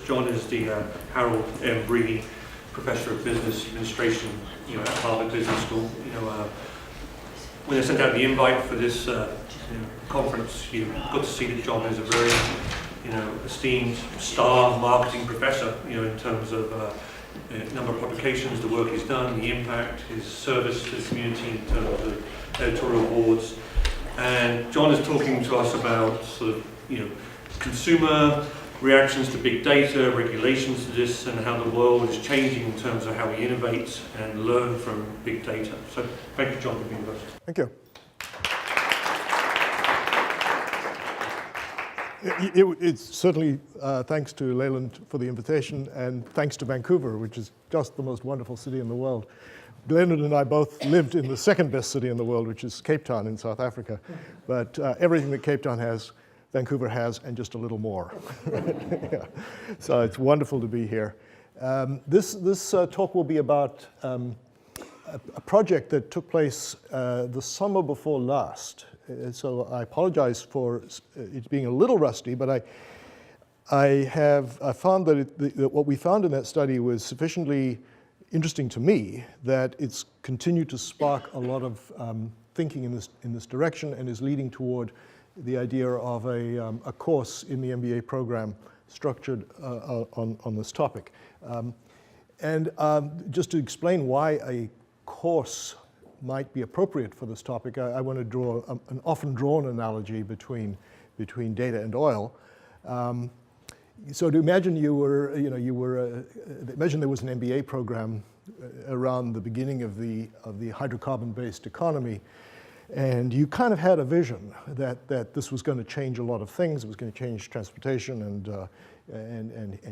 John is the Harold M. Breedy Professor of Business Administration, at Harvard Business School. When I sent out the invite for this conference, you got to see that John is a very, esteemed star marketing professor, in terms of number of publications, the work he's done, the impact, his service to the community in terms of editorial awards. And John is talking to us about sort of, consumer reactions to big data, regulations to this, and how the world is changing in terms of how we innovate and learn from big data. So thank you, John, for being with us. Thank you. It's certainly thanks to Leyland for the invitation, and thanks to Vancouver, which is just the most wonderful city in the world. Leonard and I both lived in the second best city in the world, which is Cape Town in South Africa. But everything that Cape Town has, Vancouver has, and just a little more. Yeah. So it's wonderful to be here. This talk will be about a project that took place the summer before last. So I apologize for it being a little rusty, but I found that what we found in that study was sufficiently interesting to me that it's continued to spark a lot of thinking in this direction, and is leading toward the idea of a course in the MBA program structured on this topic. Just to explain why a course might be appropriate for this topic, I want to draw an often drawn analogy between data and oil. So to imagine imagine there was an MBA program around the beginning of the hydrocarbon-based economy, and you kind of had a vision that this was going to change a lot of things. It was going to change transportation and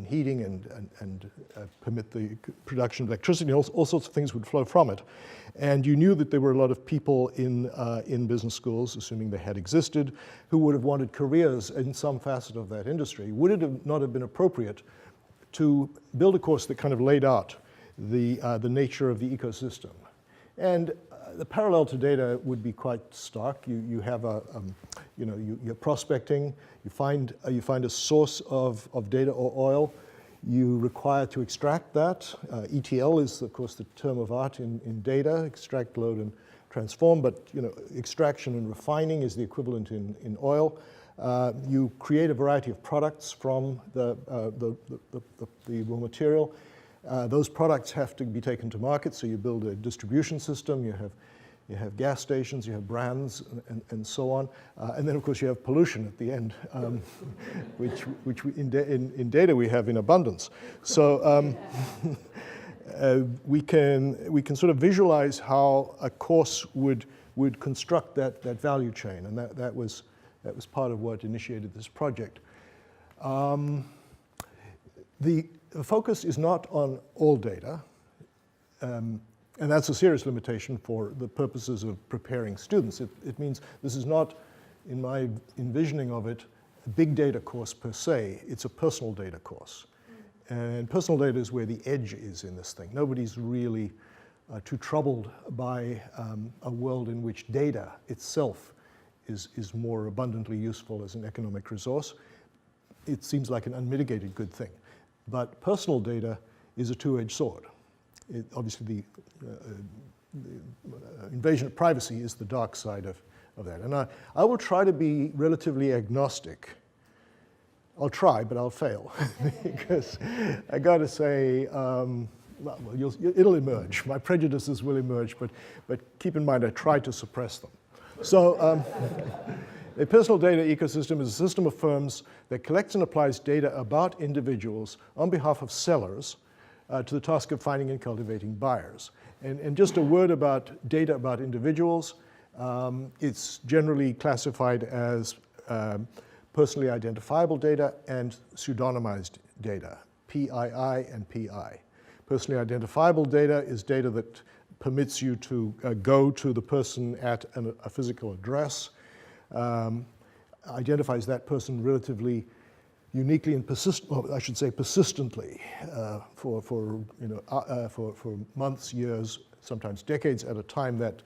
heating and permit the production of electricity. All sorts of things would flow from it. And you knew that there were a lot of people in business schools, assuming they had existed, who would have wanted careers in some facet of that industry. Would it not have been appropriate to build a course that kind of laid out the nature of the ecosystem? And the parallel to data would be quite stark. You have you're prospecting. You find a source of data or oil. You require to extract that. ETL is, of course, the term of art in data: extract, load, and transform. But extraction and refining is the equivalent in oil. You create a variety of products from the raw material. Those products have to be taken to market, so you build a distribution system. You have gas stations, you have brands, and so on. And then, of course, you have pollution at the end, which in data we have in abundance. So we can sort of visualize how a course would construct that value chain, and that was part of what initiated this project. The focus is not on all data. And that's a serious limitation for the purposes of preparing students. It means this is not, in my envisioning of it, a big data course per se. It's a personal data course. And personal data is where the edge is in this thing. Nobody's really too troubled by a world in which data itself is more abundantly useful as an economic resource. It seems like an unmitigated good thing. But personal data is a two-edged sword. Obviously, the invasion of privacy is the dark side of that. And I will try to be relatively agnostic. I'll try, but I'll fail. Because I got to say, it'll emerge. My prejudices will emerge, but keep in mind, I try to suppress them. So a personal data ecosystem is a system of firms that collects and applies data about individuals on behalf of sellers to the task of finding and cultivating buyers. And just a word about data about individuals. It's generally classified as personally identifiable data and pseudonymized data, PII and PI. Personally identifiable data is data that permits you to go to the person at a physical address, identifies that person relatively uniquely and persistently for months, years, sometimes decades at a time. That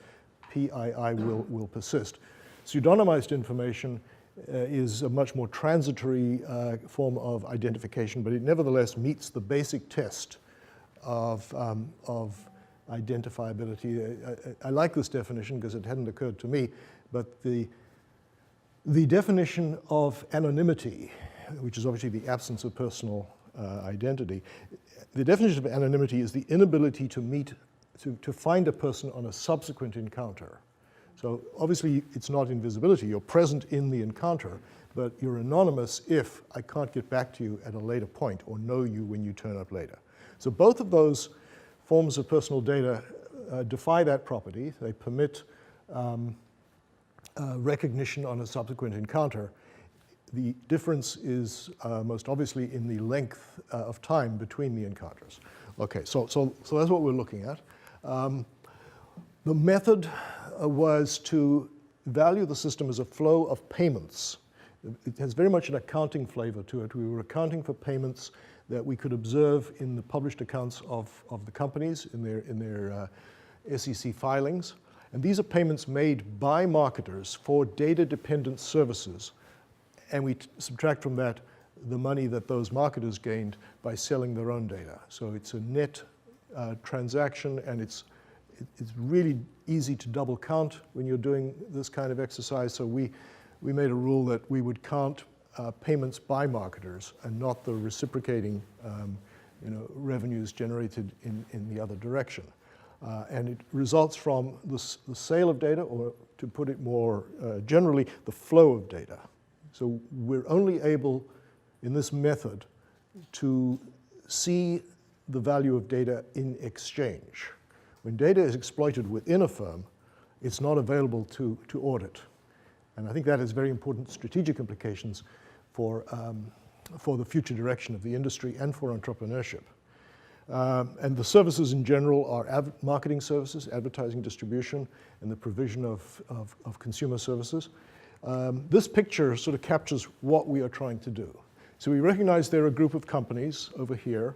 PII will persist. Pseudonymized information is a much more transitory form of identification, but it nevertheless meets the basic test of identifiability. I like this definition because it hadn't occurred to me, but the definition of anonymity, which is obviously the absence of personal identity, the definition of anonymity is the inability to find a person on a subsequent encounter. So obviously it's not invisibility, you're present in the encounter, but you're anonymous if I can't get back to you at a later point or know you when you turn up later. So both of those forms of personal data defy that property. They permit recognition on a subsequent encounter. The difference is most obviously in the length of time between the encounters. Okay, so that's what we're looking at. The method was to value the system as a flow of payments. It has very much an accounting flavor to it. We were accounting for payments that we could observe in the published accounts of the companies in their SEC filings. And these are payments made by marketers for data-dependent services. And we subtract from that the money that those marketers gained by selling their own data. So it's a net transaction, and it's really easy to double count when you're doing this kind of exercise. So we made a rule that we would count payments by marketers and not the reciprocating revenues generated in the other direction. And it results from the sale of data, or to put it more generally, the flow of data. So we're only able, in this method, to see the value of data in exchange. When data is exploited within a firm, it's not available to audit. And I think that has very important strategic implications for the future direction of the industry and for entrepreneurship. And the services in general are marketing services, advertising, distribution, and the provision of consumer services. This picture sort of captures what we are trying to do. So we recognize there are a group of companies over here,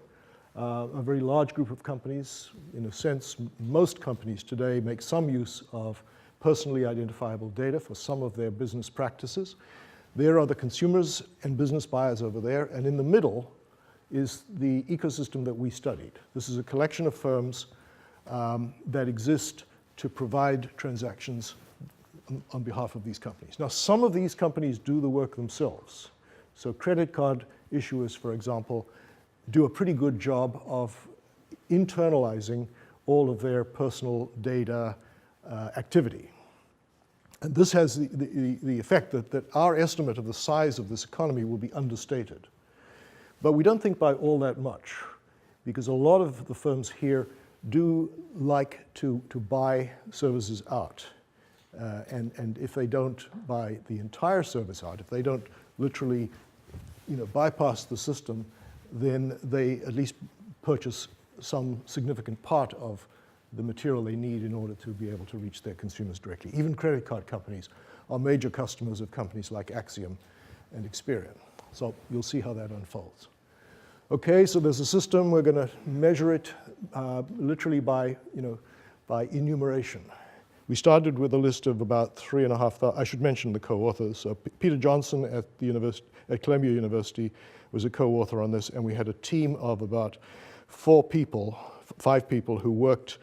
a very large group of companies. In a sense, most companies today make some use of personally identifiable data for some of their business practices. There are the consumers and business buyers over there, and in the middle is the ecosystem that we studied. This is a collection of firms that exist to provide transactions on behalf of these companies. Now, some of these companies do the work themselves. So credit card issuers, for example, do a pretty good job of internalizing all of their personal data activity. And this has the effect that our estimate of the size of this economy will be understated. But we don't think by all that much, because a lot of the firms here do like to buy services out. And if they don't buy the entire service out, if they don't literally bypass the system, then they at least purchase some significant part of the material they need in order to be able to reach their consumers directly. Even credit card companies are major customers of companies like Axiom and Experian. So you'll see how that unfolds. Okay, so there's a system. We're going to measure it literally by enumeration. We started with a list of about 3,500. I should mention the co-authors. So Peter Johnson at Columbia University was a co-author on this, and we had a team of about 5 people who worked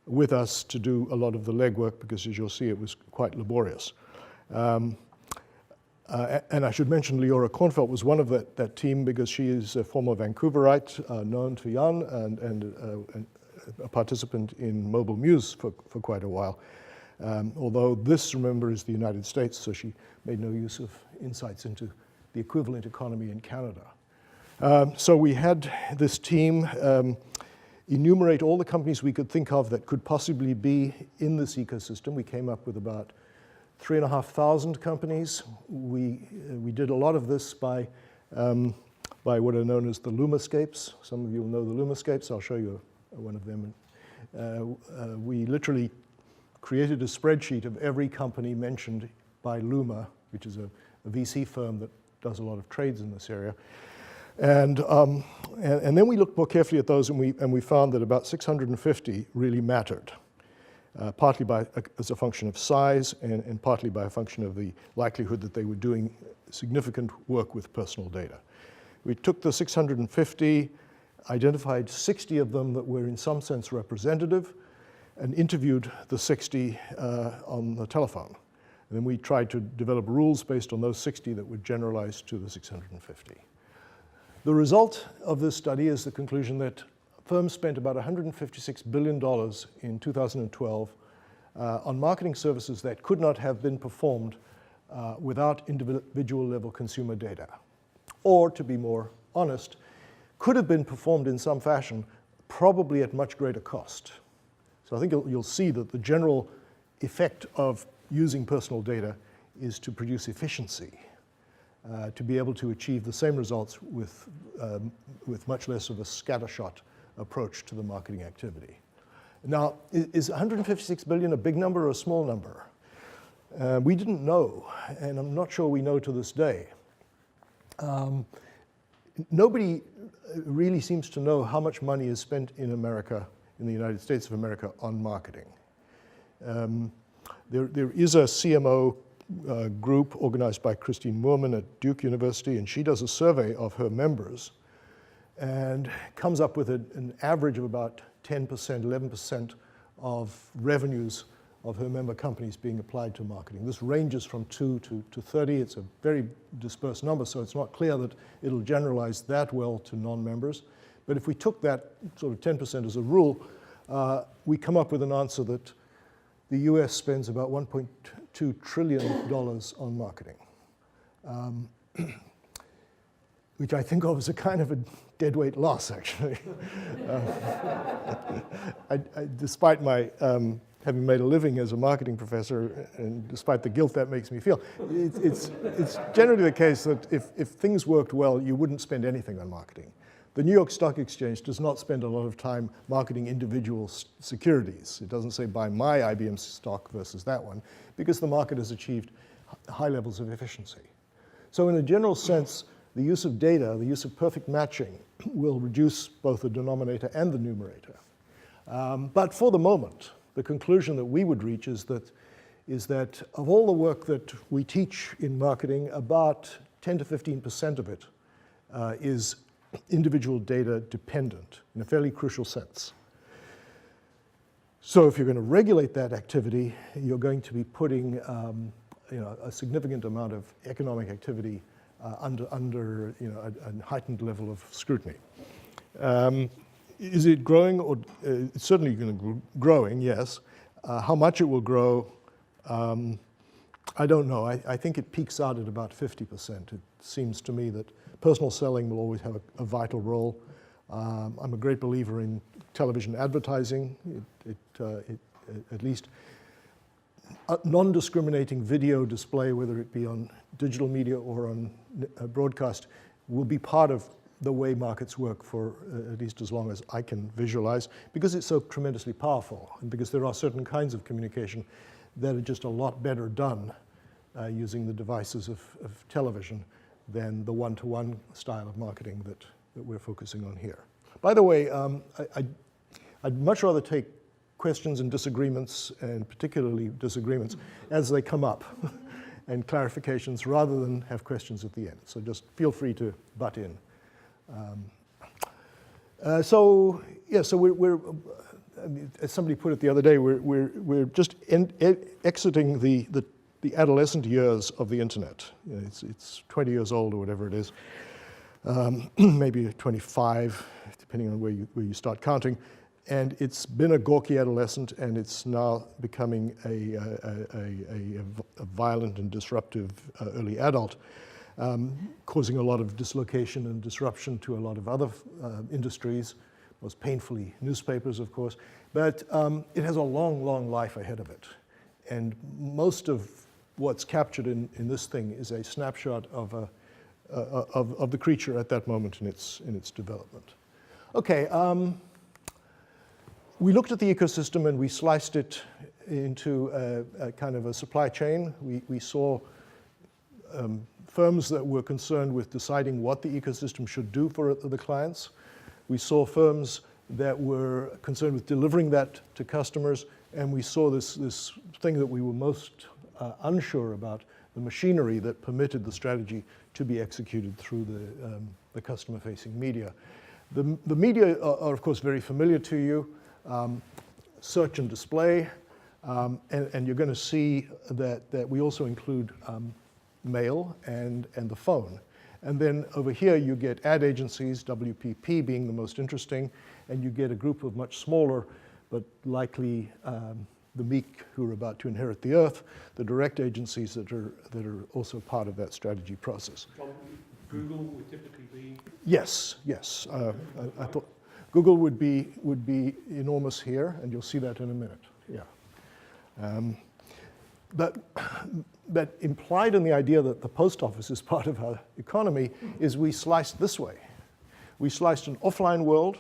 with us to do a lot of the legwork, because as you'll see, it was quite laborious. And I should mention Leora Kornfeld was one of that team, because she is a former Vancouverite, known to Jan, and a participant in Mobile Muse for quite a while. Although this, remember, is the United States, so she made no use of insights into the equivalent economy in Canada. So we had this team enumerate all the companies we could think of that could possibly be in this ecosystem. We came up with about 3,500 companies. We did a lot of this by what are known as the Lumascapes. Some of you will know the Lumascapes. I'll show you one of them. We literally created a spreadsheet of every company mentioned by Luma, which is a VC firm that does a lot of trades in this area. And then we looked more carefully at those, and we found that about 650 really mattered. partly as a function of size and partly by a function of the likelihood that they were doing significant work with personal data. We took the 650, identified 60 of them that were in some sense representative, and interviewed the 60 on the telephone. And then we tried to develop rules based on those 60 that would generalize to the 650. The result of this study is the conclusion that firms spent about $156 billion in 2012 on marketing services that could not have been performed without individual level consumer data. Or, to be more honest, could have been performed in some fashion, probably at much greater cost. So I think you'll see that the general effect of using personal data is to produce efficiency, to be able to achieve the same results with much less of a scattershot approach to the marketing activity. Now, is 156 billion a big number or a small number? We didn't know, and I'm not sure we know to this day. Nobody really seems to know how much money is spent in America, in the United States of America, on marketing. There is a CMO group organized by Christine Moorman at Duke University, and she does a survey of her members and comes up with an average of about 10%, 11% of revenues of her member companies being applied to marketing. This ranges from 2 to 30. It's a very dispersed number, so it's not clear that it'll generalize that well to non-members. But if we took that sort of 10% as a rule, we come up with an answer that the US spends about $1.2 trillion on marketing, which I think of as a kind of a deadweight loss, actually. Despite my having made a living as a marketing professor, and despite the guilt that makes me feel, it's generally the case that if things worked well, you wouldn't spend anything on marketing. The New York Stock Exchange does not spend a lot of time marketing individual securities. It doesn't say buy my IBM stock versus that one, because the market has achieved high levels of efficiency. So in a general sense, the use of data, the use of perfect matching, will reduce both the denominator and the numerator. But for the moment, the conclusion that we would reach is that of all the work that we teach in marketing, about 10 to 15% of it is individual data dependent in a fairly crucial sense. So if you're going to regulate that activity, you're going to be putting a significant amount of economic activity under a heightened level of scrutiny. Is it growing? Or it's certainly going to be growing, yes. How much it will grow, I don't know. I think it peaks out at about 50%. It seems to me that personal selling will always have a vital role. I'm a great believer in television advertising. At least non-discriminating video display, whether it be on digital media or on broadcast, will be part of the way markets work for at least as long as I can visualize, because it's so tremendously powerful, and because there are certain kinds of communication that are just a lot better done using the devices of television than the one-to-one style of marketing that we're focusing on here. By the way, I'd much rather take questions and disagreements, and particularly disagreements, as they come up, and clarifications, rather than have questions at the end. So just feel free to butt in. So we're as somebody put it the other day, we're just exiting the adolescent years of the internet. It's 20 years old or whatever it is, maybe 25, depending on where you start counting. And it's been a gawky adolescent, and it's now becoming a violent and disruptive early adult, causing a lot of dislocation and disruption to a lot of other industries, most painfully newspapers, of course. But it has a long, long life ahead of it. And most of what's captured in this thing is a snapshot of the creature at that moment in its development. Okay. We looked at the ecosystem and we sliced it into a kind of a supply chain. We saw firms that were concerned with deciding what the ecosystem should do for the clients. We saw firms that were concerned with delivering that to customers, and we saw this thing that we were most unsure about, the machinery that permitted the strategy to be executed through the customer-facing media. The media are, of course, very familiar to you. Search and display, and you're going to see that we also include mail and the phone. And then over here you get ad agencies, WPP being the most interesting, and you get a group of much smaller, but likely the meek who are about to inherit the earth, the direct agencies that are also part of that strategy process. Google would typically be? Yes. I thought Google would be enormous here, and you'll see that in a minute. Yeah. But implied in the idea that the post office is part of our economy is we sliced this way. We sliced an offline world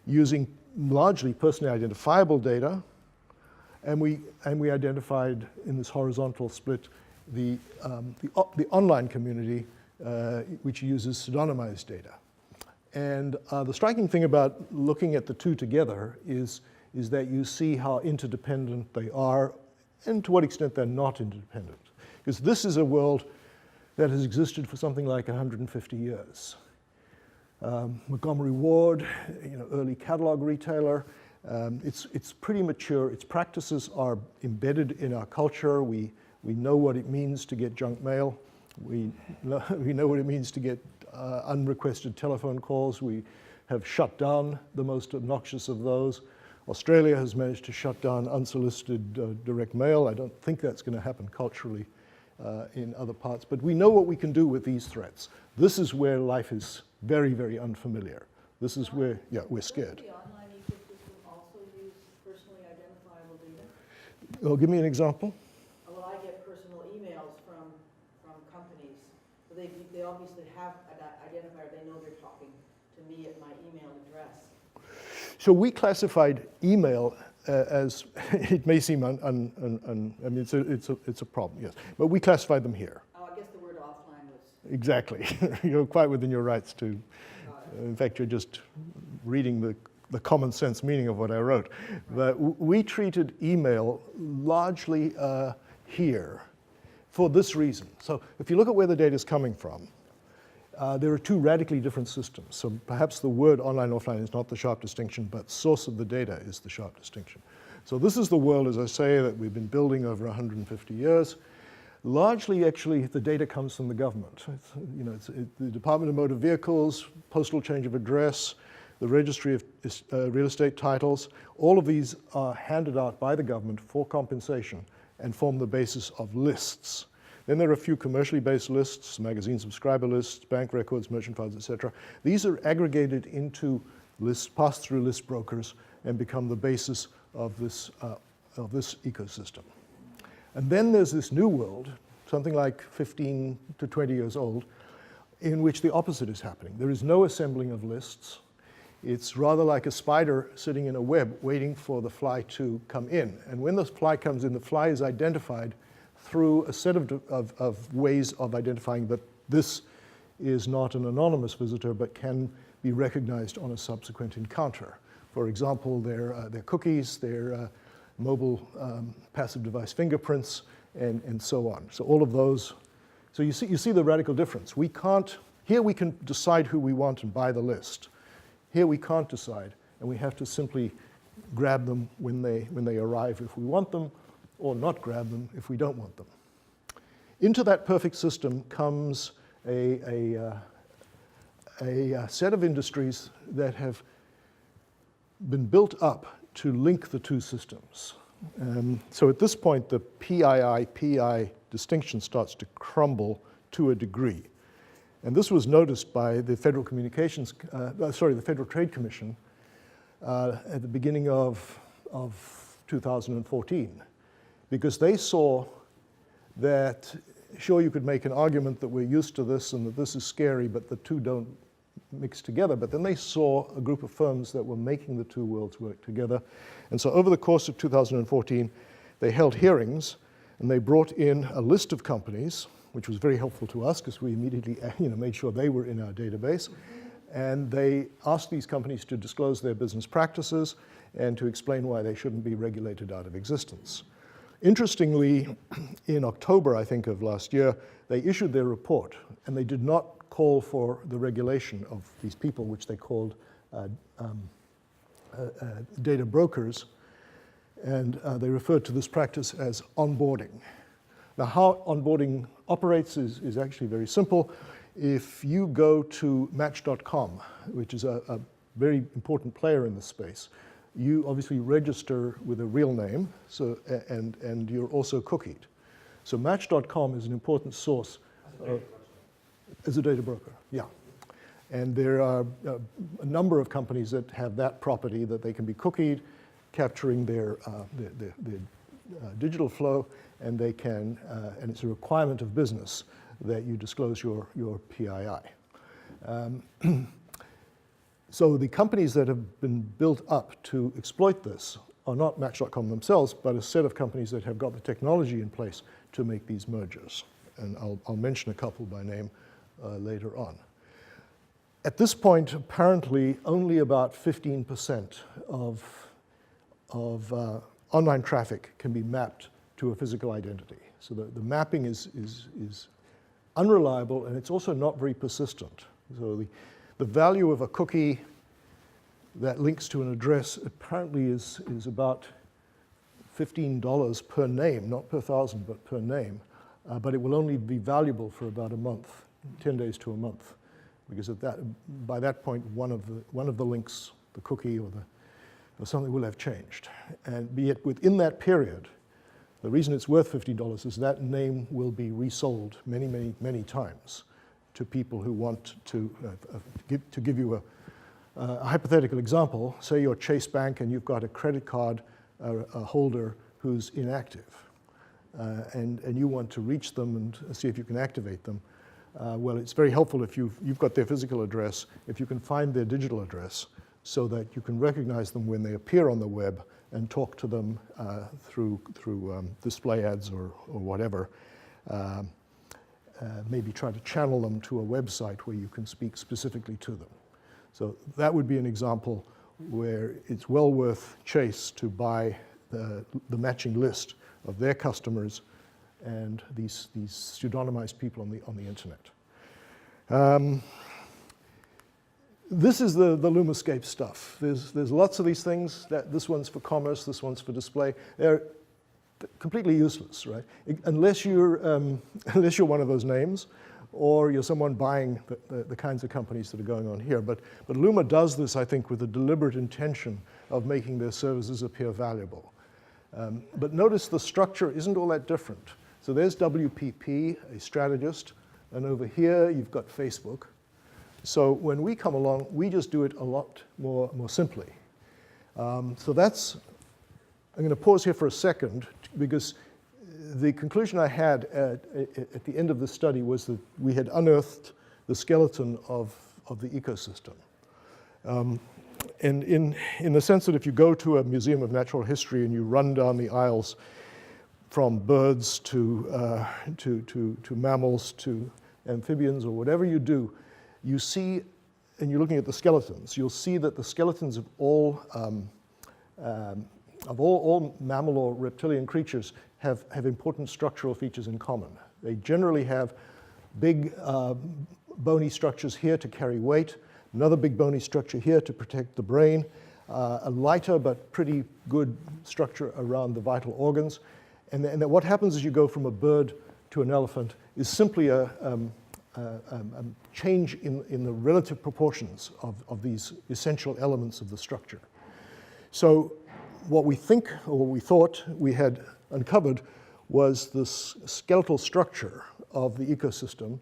using largely personally identifiable data, and we identified in this horizontal split the online community, which uses pseudonymized data. And the striking thing about looking at the two together is that you see how interdependent they are and to what extent they're not interdependent. Because this is a world that has existed for something like 150 years. Montgomery Ward, early catalog retailer, it's pretty mature. Its practices are embedded in our culture. We know what it means to get junk mail. We know what it means to get unrequested telephone calls. We have shut down the most obnoxious of those. Australia has managed to shut down unsolicited direct mail. I don't think that's going to happen culturally in other parts. But we know what we can do with these threats. This is where life is very, very unfamiliar. This is where, we're scared. Does the online ecosystem also use personally identifiable data? Well, give me an example. Well, I get personal emails from companies. So they obviously have an identifier. They know they're talking to me at my email address. So we classified email as, it may seem, I mean, it's a problem, yes. But we classified them here. Oh, I guess the word offline was... Exactly. You're quite within your rights to, in fact, you're just reading the common sense meaning of what I wrote. But we treated email largely here for this reason. So if you look at where the data is coming from, there are two radically different systems. So perhaps the word online, offline is not the sharp distinction, but source of the data is the sharp distinction. So this is the world, as I say, that we've been building over 150 years. Largely, actually, the data comes from the government. It's the Department of Motor Vehicles, postal change of address, the Registry of Real Estate Titles. All of these are handed out by the government for compensation and form the basis of lists. Then there are a few commercially based lists, magazine subscriber lists, bank records, merchant files, etc. These are aggregated into lists, passed through list brokers, and become the basis of this ecosystem. And then there's this new world, something like 15 to 20 years old, in which the opposite is happening. There is no assembling of lists. It's rather like a spider sitting in a web waiting for the fly to come in. And when the fly comes in, the fly is identified through a set of ways of identifying that this is not an anonymous visitor, but can be recognized on a subsequent encounter. For example, their cookies, their mobile passive device fingerprints, and so on. So all of those. So you see the radical difference. Here we can decide who we want and buy the list. Here we can't decide, and we have to simply grab them when they arrive if we want them, or not grab them if we don't want them. Into that perfect system comes a set of industries that have been built up to link the two systems. So at this point, the PII distinction starts to crumble to a degree. And this was noticed by the Federal the Federal Trade Commission at the beginning of 2014. Because they saw that, sure, you could make an argument that we're used to this and that this is scary, but the two don't mix together. But then they saw a group of firms that were making the two worlds work together. And so over the course of 2014, they held hearings, and they brought in a list of companies, which was very helpful to us because we immediately made sure they were in our database. And they ask these companies to disclose their business practices and to explain why they shouldn't be regulated out of existence. Interestingly, in October, I think, of last year, they issued their report, and they did not call for the regulation of these people, which they called data brokers, and they referred to this practice as onboarding. Now, how onboarding operates is actually very simple. If you go to Match.com, which is a very important player in this space, you obviously register with a real name, so, and you're also cookied. So Match.com is an important source as a data broker, yeah. And there are a number of companies that have that property that they can be cookied, capturing their digital flow, and they can, and it's a requirement of business that you disclose your PII. So the companies that have been built up to exploit this are not Match.com themselves, but a set of companies that have got the technology in place to make these mergers. And I'll mention a couple by name later on. At this point, apparently, only about 15% of online traffic can be mapped to a physical identity. So the mapping is unreliable, and it's also not very persistent. So the value of a cookie that links to an address apparently is about $15 per name, not per thousand, but per name. But it will only be valuable for about a month, 10 days to a month, because by that point, one of the links, the cookie or something will have changed. And be it within that period, the reason it's worth $15 is that name will be resold many, many, many times to people who want to give you a hypothetical example. Say you're Chase Bank and you've got a credit card holder who's inactive, and you want to reach them and see if you can activate them. Well, it's very helpful if you've got their physical address, if you can find their digital address so that you can recognize them when they appear on the web and talk to them through display ads or whatever. Maybe try to channel them to a website where you can speak specifically to them. So that would be an example where it's well worth Chase to buy the matching list of their customers and these pseudonymized people on the internet. This is the Lumascape stuff. There's lots of these things. This one's for commerce, this one's for display. They're completely useless, right? Unless you're one of those names, or you're someone buying the kinds of companies that are going on here. But Luma does this, I think, with a deliberate intention of making their services appear valuable. But notice the structure isn't all that different. So there's WPP, a strategist, and over here you've got Facebook. So when we come along, we just do it a lot more simply. So that's, I'm going to pause here for a second, because the conclusion I had at the end of the study was that we had unearthed the skeleton of the ecosystem. And in the sense that if you go to a museum of natural history and you run down the aisles from birds to mammals to amphibians or whatever you do, you see, and you're looking at the skeletons, you'll see that the skeletons of all mammal or reptilian creatures have important structural features in common. They generally have big bony structures here to carry weight, another big bony structure here to protect the brain, a lighter but pretty good structure around the vital organs. And then what happens as you go from a bird to an elephant is simply a change in the relative proportions of these essential elements of the structure. So what we think, or what we thought we had uncovered, was this skeletal structure of the ecosystem,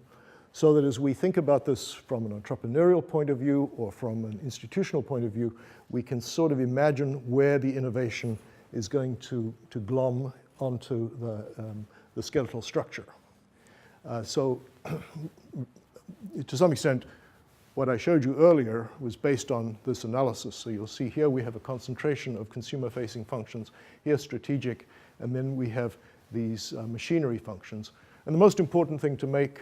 so that as we think about this from an entrepreneurial point of view or from an institutional point of view, we can sort of imagine where the innovation is going to glom onto the skeletal structure. So to some extent, what I showed you earlier was based on this analysis. So you'll see here we have a concentration of consumer-facing functions, here strategic, and then we have these machinery functions. And the most important thing to make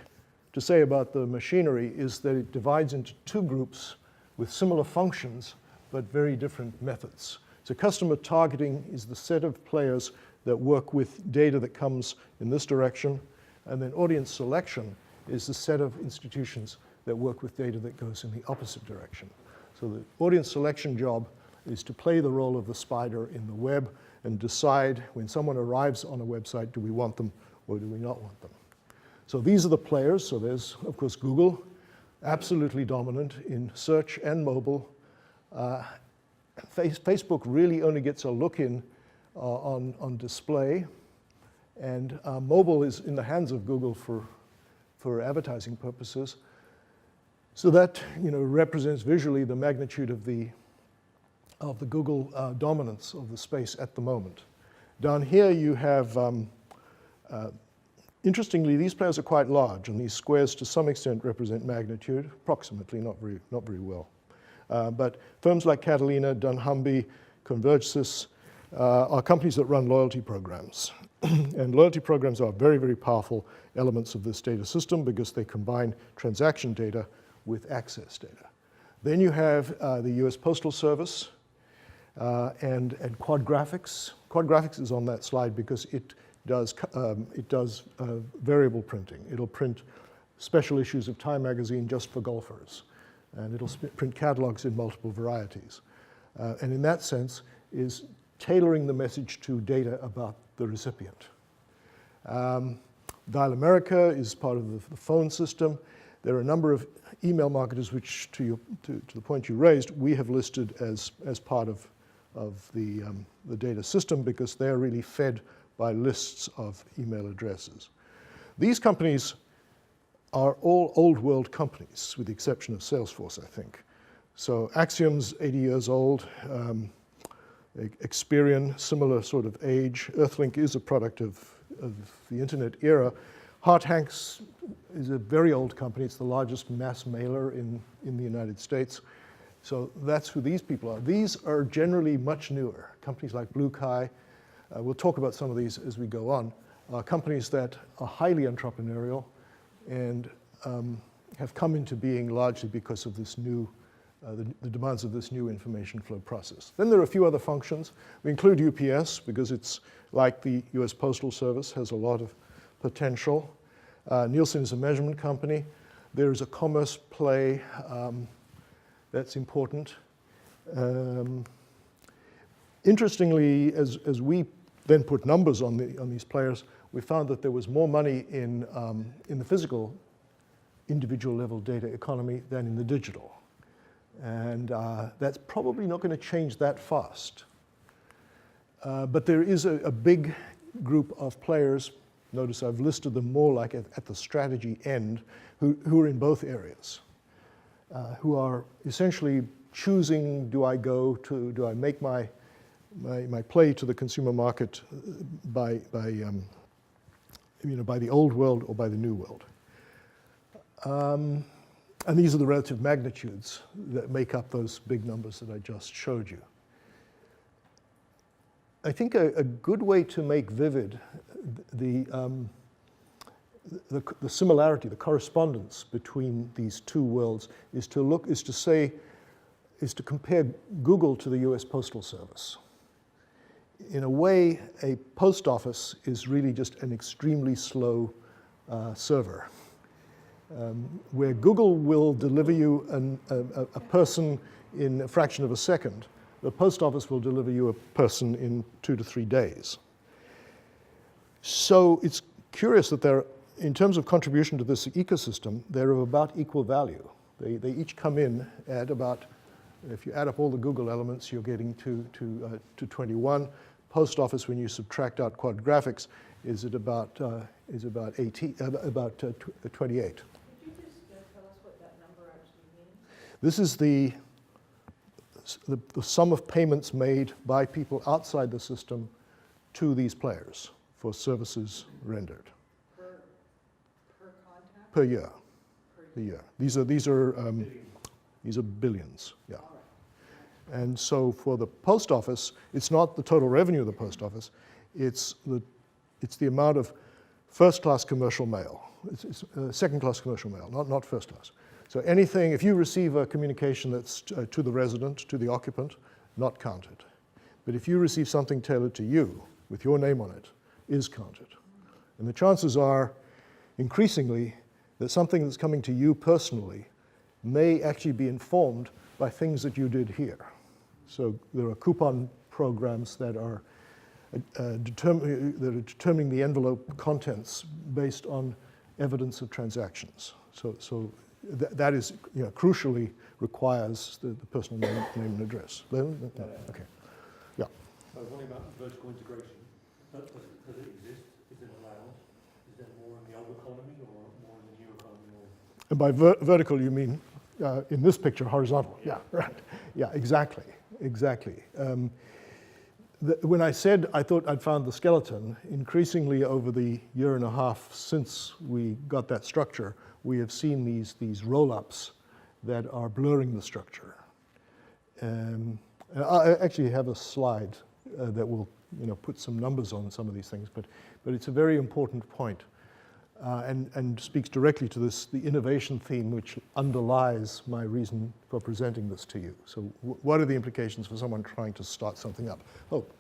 to say about the machinery is that it divides into two groups with similar functions, but very different methods. So customer targeting is the set of players that work with data that comes in this direction, and then audience selection is the set of institutions that work with data that goes in the opposite direction. So the audience selection job is to play the role of the spider in the web and decide when someone arrives on a website, do we want them or do we not want them? So these are the players. So there's, of course, Google, absolutely dominant in search and mobile. Facebook really only gets a look in on display, and mobile is in the hands of Google for advertising purposes. So that represents visually the magnitude of the Google dominance of the space at the moment. Down here you have, interestingly, these players are quite large, and these squares to some extent represent magnitude, approximately, not very well. But firms like Catalina, dunnhumby, Convergesys are companies that run loyalty programs. And loyalty programs are very, very powerful elements of this data system because they combine transaction data with access data. Then you have the US Postal Service and Quad Graphics. Quad Graphics is on that slide because it does variable printing. It'll print special issues of Time magazine just for golfers, and it'll print catalogs in multiple varieties. And in that sense is tailoring the message to data about the recipient. Dial America is part of the phone system. There are a number of email marketers which, to the point you raised, we have listed as part of the data system because they're really fed by lists of email addresses. These companies are all old world companies, with the exception of Salesforce, I think. So Axiom's 80 years old, Experian, similar sort of age. Earthlink is a product of the internet era. Hart Hanks is a very old company. It's the largest mass mailer in the United States. So that's who these people are. These are generally much newer. Companies like Blue Kai, we'll talk about some of these as we go on, are companies that are highly entrepreneurial and have come into being largely because of this new, the demands of this new information flow process. Then there are a few other functions. We include UPS because it's like the US Postal Service, has a lot of potential. Nielsen is a measurement company. There's a commerce play that's important. Interestingly, as we then put numbers on these players, we found that there was more money in the physical individual level data economy than in the digital. And that's probably not going to change that fast. But there is a big group of players, notice I've listed them more like at the strategy end, who are in both areas, who are essentially choosing, do I make my play to the consumer market by the old world or by the new world. And these are the relative magnitudes that make up those big numbers that I just showed you. I think a good way to make vivid the similarity, the correspondence between these two worlds is to compare Google to the US Postal Service. In a way, a post office is really just an extremely slow server, where Google will deliver you a person in a fraction of a second. The post office will deliver you a person in 2 to 3 days. So it's curious that in terms of contribution to this ecosystem, they're of about equal value. They each come in at about, if you add up all the Google elements, you're getting to 21. Post office, when you subtract out Quad Graphics, is at about 28. Could you just tell us what that number actually means? This is the sum of payments made by people outside the system to these players for services rendered. Per contact? Per year. Per year. These are billions. Yeah. And so for the post office, it's not the total revenue of the post office, it's the amount of first-class commercial mail, It's second-class commercial mail, not first class. So anything, if you receive a communication that's to the resident, to the occupant, not counted. But if you receive something tailored to you, with your name on it, is counted. And the chances are, increasingly, that something that's coming to you personally may actually be informed by things that you did here. So there are coupon programs that are determining the envelope contents based on evidence of transactions. So that is, crucially requires the personal name and address. Len? No. Okay. Yeah. I was wondering about vertical integration. Does it exist? Is it allowed? Is there more in the old economy or more in the new economy? And by vertical, you mean in this picture, horizontal. Yeah, right. Yeah, exactly. When I said I thought I'd found the skeleton, increasingly over the year and a half since we got that structure, we have seen these roll-ups that are blurring the structure. I actually have a slide that will put some numbers on some of these things, but it's a very important point and speaks directly to the innovation theme which underlies my reason for presenting this to you. So what are the implications for someone trying to start something up? Hope.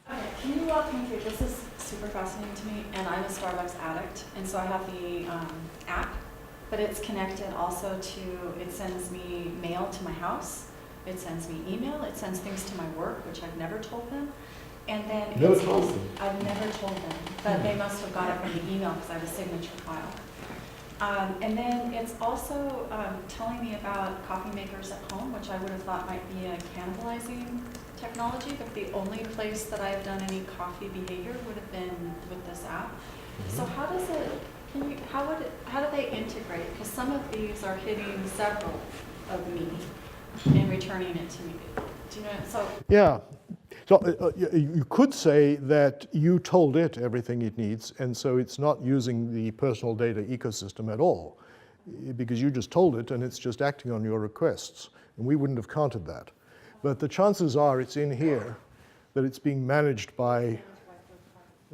Okay, can you walk me through, this is super fascinating to me, and I'm a Starbucks addict, and so I have the app, but it's connected also to, it sends me mail to my house, it sends me email, it sends things to my work, which I've never told them, and then Never told them? I've never told them, but they must have got it from the email because I have a signature file. And then it's also telling me about coffee makers at home, which I would have thought might be a cannibalizing technology, but the only place that I've done any coffee behavior would have been with this app. So how does it, how do they integrate? Because some of these are hitting several of me and returning it to me. Do you know? So Yeah. So you could say that you told it everything it needs, and so it's not using the personal data ecosystem at all, because you just told it and it's just acting on your requests, and we wouldn't have counted that. But the chances are it's in here, that it's being managed by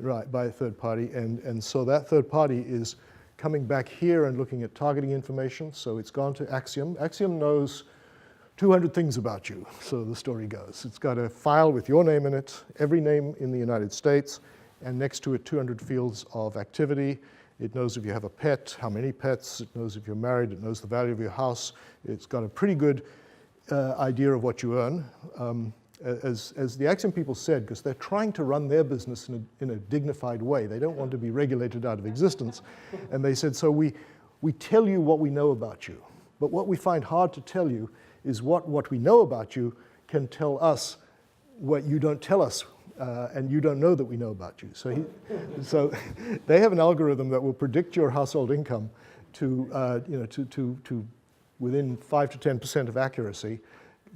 a third party, and so that third party is coming back here and looking at targeting information. So it's gone to Axiom. Axiom knows 200 things about you, so the story goes. It's got a file with your name in it, every name in the United States, and next to it 200 fields of activity. It knows if you have a pet, how many pets, it knows if you're married, it knows the value of your house. It's got a pretty good idea of what you earn. As the Axiom people said, because they're trying to run their business in a dignified way. They don't want to be regulated out of existence. And they said, so we tell you what we know about you, but what we find hard to tell you is what we know about you can tell us what you don't tell us, and you don't know that we know about you. So they have an algorithm that will predict your household income to within 5 to 10% of accuracy,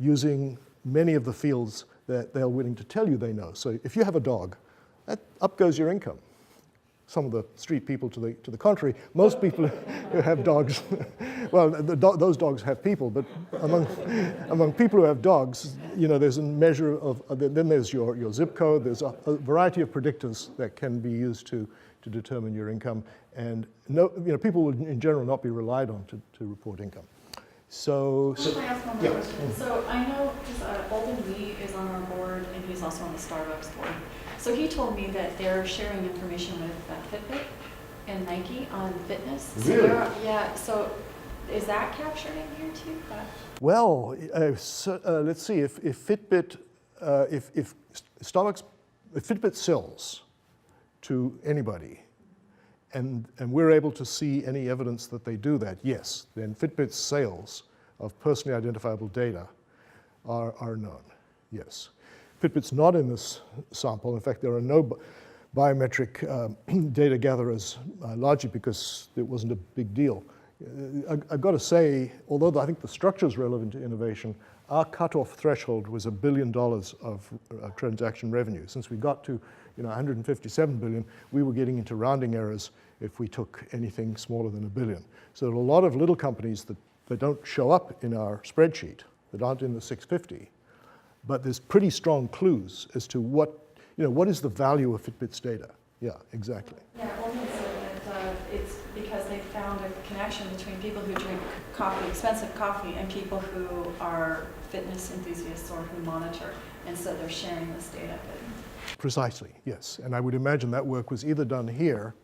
using many of the fields that they're willing to tell you they know. So if you have a dog, up goes your income. Some of the street people to the contrary. Most people who have dogs, well, those dogs have people, but among people who have dogs, there's a measure of, then there's your zip code, there's a variety of predictors that can be used to determine your income, and people would in general not be relied on to report income. So can I ask one more question? So I know, because Alden Lee is on our board, and he's also on the Starbucks board. So he told me that they're sharing information with Fitbit and Nike on fitness. Really? Yeah, so is that captured in here too? Well, let's see, if Fitbit, if Fitbit sells to anybody, and we're able to see any evidence that they do that, yes, then Fitbit's sales of personally identifiable data are known, yes. Fitbit's not in this sample. In fact, there are no biometric data gatherers, largely because it wasn't a big deal. I've got to say, although I think the structure is relevant to innovation, our cutoff threshold was $1 billion of transaction revenue. Since we got to 157 billion, we were getting into rounding errors if we took anything smaller than $1 billion. So there are a lot of little companies that don't show up in our spreadsheet, that aren't in the 650. But there's pretty strong clues as to what is the value of Fitbit's data. Yeah, exactly. Yeah, Alden said that it's because found a connection between people who drink coffee, expensive coffee, and people who are fitness enthusiasts or who monitor, and so they're sharing this data. Precisely, yes. And I would imagine that work was either done here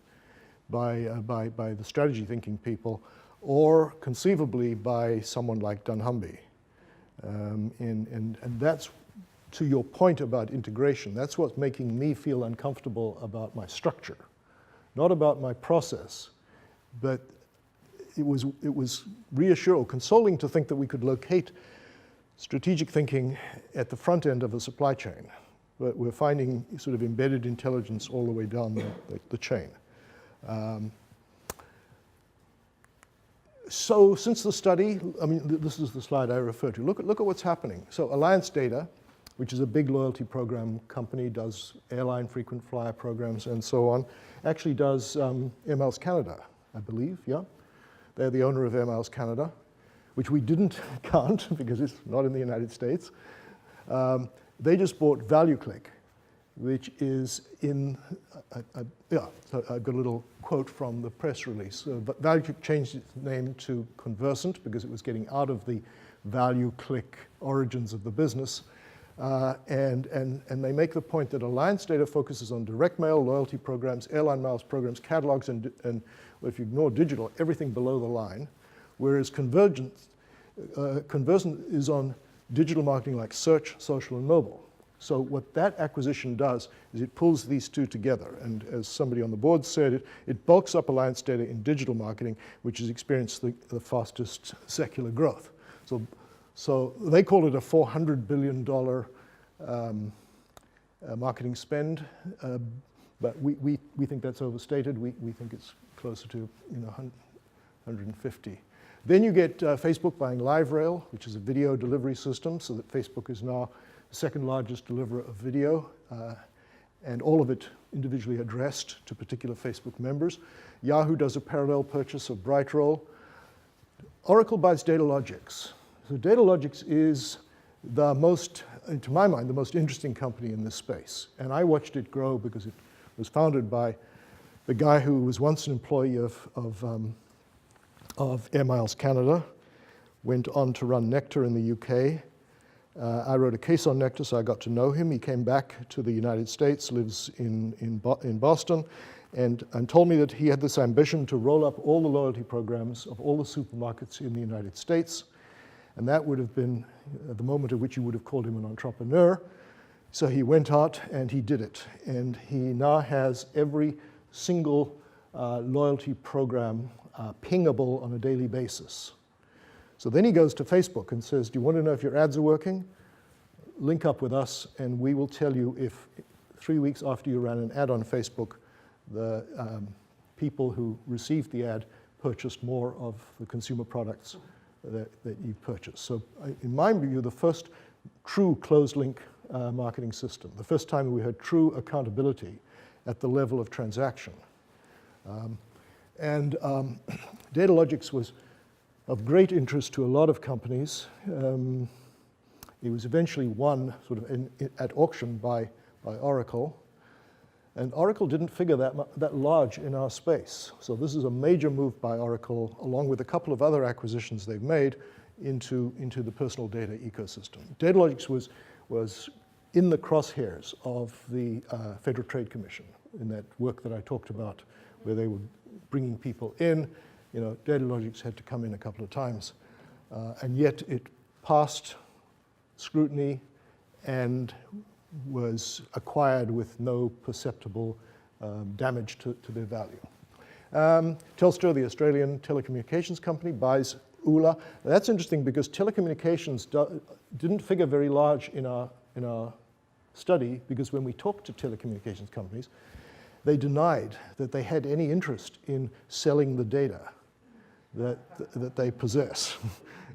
by the strategy thinking people, or conceivably by someone like dunnhumby. And that's, to your point about integration, that's what's making me feel uncomfortable about my structure. Not about my process, but it was reassuring, consoling to think that we could locate strategic thinking at the front end of a supply chain. But we're finding sort of embedded intelligence all the way down the chain. So since the study, I mean, this is the slide I refer to. Look at what's happening. So Alliance Data, which is a big loyalty program company, does airline frequent flyer programs and so on, actually does Air Miles Canada, I believe, yeah? They're the owner of Air Miles Canada, which we didn't count because it's not in the United States. They just bought ValueClick, which is in, so I've got a little quote from the press release. But ValueClick changed its name to Conversant because it was getting out of the ValueClick origins of the business. And they make the point that Alliance Data focuses on direct mail, loyalty programs, airline miles programs, catalogs, and well, if you ignore digital, everything below the line, whereas Conversant is on digital marketing like search, social, and mobile. So what that acquisition does is it pulls these two together. And as somebody on the board said, it bulks up Alliance Data in digital marketing, which has experienced the fastest secular growth. So they call it a $400 billion marketing spend, but we think that's overstated. We think it's closer to 150. Then you get Facebook buying LiveRail, which is a video delivery system, so that Facebook is now the second largest deliverer of video, and all of it individually addressed to particular Facebook members. Yahoo does a parallel purchase of Brightroll. Oracle buys Datalogics. So Datalogics is the most, to my mind, the most interesting company in this space. And I watched it grow because it was founded by the guy who was once an employee of Air Miles Canada, went on to run Nectar in the UK. I wrote a case on Nectar, so I got to know him. He came back to the United States, lives in Boston, and told me that he had this ambition to roll up all the loyalty programs of all the supermarkets in the United States. And that would have been the moment at which you would have called him an entrepreneur. So he went out and he did it. And he now has every single loyalty program pingable on a daily basis. So then he goes to Facebook and says, do you want to know if your ads are working? Link up with us and we will tell you if 3 weeks after you ran an ad on Facebook, the people who received the ad purchased more of the consumer products that you purchased. So in my view, the first true closed-link marketing system, the first time we had true accountability at the level of transaction. Datalogics was of great interest to a lot of companies. It was eventually won sort of at auction by Oracle. And Oracle didn't figure that large in our space. So this is a major move by Oracle, along with a couple of other acquisitions they've made, into the personal data ecosystem. Datalogics was in the crosshairs of the Federal Trade Commission in that work that I talked about, where they were bringing people in. Datalogics had to come in a couple of times, and yet it passed scrutiny and was acquired with no perceptible damage to their value. Telstra, the Australian telecommunications company, buys Oola. That's interesting because telecommunications didn't figure very large in our study, because when we talked to telecommunications companies, they denied that they had any interest in selling the data that they possess.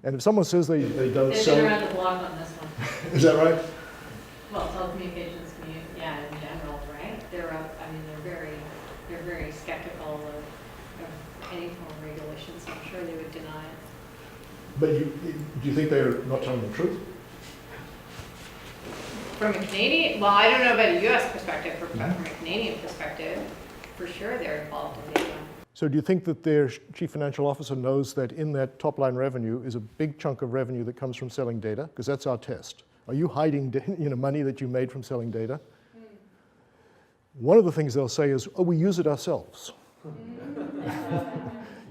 And if someone says they don't sell... They've been around the block on this one. Is that right? Well, telecommunications, yeah, in general, right? They're very skeptical of any form of regulation, so I'm sure they would deny it. But do you think they're not telling the truth? From a Canadian, well, I don't know about a U.S. perspective, from a Canadian perspective, for sure they're involved in data. So do you think that their chief financial officer knows that in that top line revenue is a big chunk of revenue that comes from selling data? Because that's our test. Are you hiding money that you made from selling data? One of the things they'll say is, oh, we use it ourselves.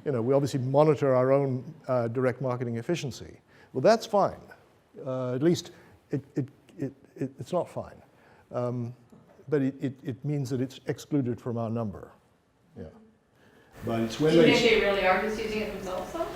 We obviously monitor our own direct marketing efficiency. Well, that's fine. At least it's not fine. But it means that it's excluded from our number. Yeah. But it's when Do you think they really are just using it themselves, though?